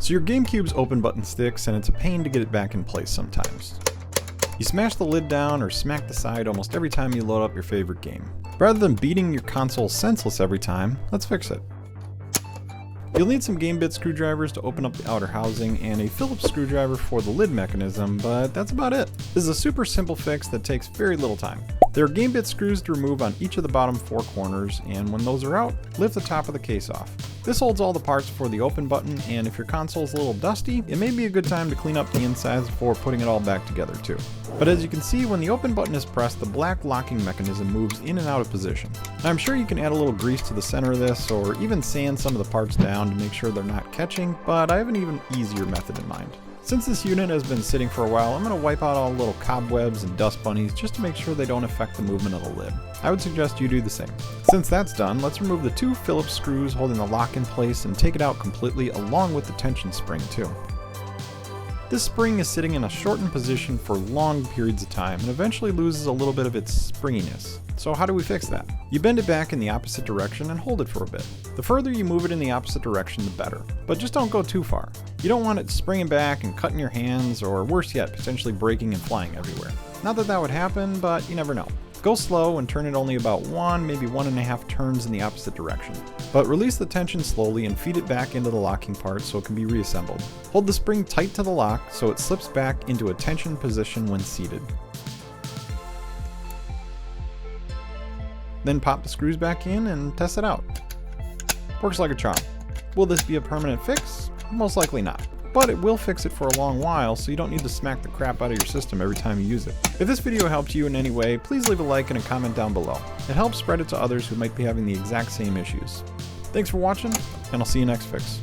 So your GameCube's open button sticks and it's a pain to get it back in place sometimes. You smash the lid down or smack the side almost every time you load up your favorite game. Rather than beating your console senseless every time, let's fix it. You'll need some Gamebit screwdrivers to open up the outer housing and a Phillips screwdriver for the lid mechanism, but that's about it. This is a super simple fix that takes very little time. There are Gamebit screws to remove on each of the bottom 4 corners, and when those are out, lift the top of the case off. This holds all the parts for the open button, and if your console is a little dusty, it may be a good time to clean up the insides before putting it all back together too. But as you can see, when the open button is pressed, the black locking mechanism moves in and out of position. Now, I'm sure you can add a little grease to the center of this, or even sand some of the parts down to make sure they're not catching, but I have an even easier method in mind. Since this unit has been sitting for a while, I'm going to wipe out all the little cobwebs and dust bunnies just to make sure they don't affect the movement of the lid. I would suggest you do the same. Since that's done, let's remove the 2 Phillips screws holding the lock in place and take it out completely along with the tension spring too. This spring is sitting in a shortened position for long periods of time and eventually loses a little bit of its springiness. So how do we fix that? You bend it back in the opposite direction and hold it for a bit. The further you move it in the opposite direction, the better. But just don't go too far. You don't want it springing back and cutting your hands, or worse yet, potentially breaking and flying everywhere. Not that that would happen, but you never know. Go slow and turn it only about 1, maybe 1.5 turns in the opposite direction. But release the tension slowly and feed it back into the locking part so it can be reassembled. Hold the spring tight to the lock so it slips back into a tension position when seated. Then pop the screws back in and test it out. Works like a charm. Will this be a permanent fix? Most likely not. But it will fix it for a long while, so you don't need to smack the crap out of your system every time you use it. If this video helped you in any way, please leave a like and a comment down below. It helps spread it to others who might be having the exact same issues. Thanks for watching, and I'll see you next fix.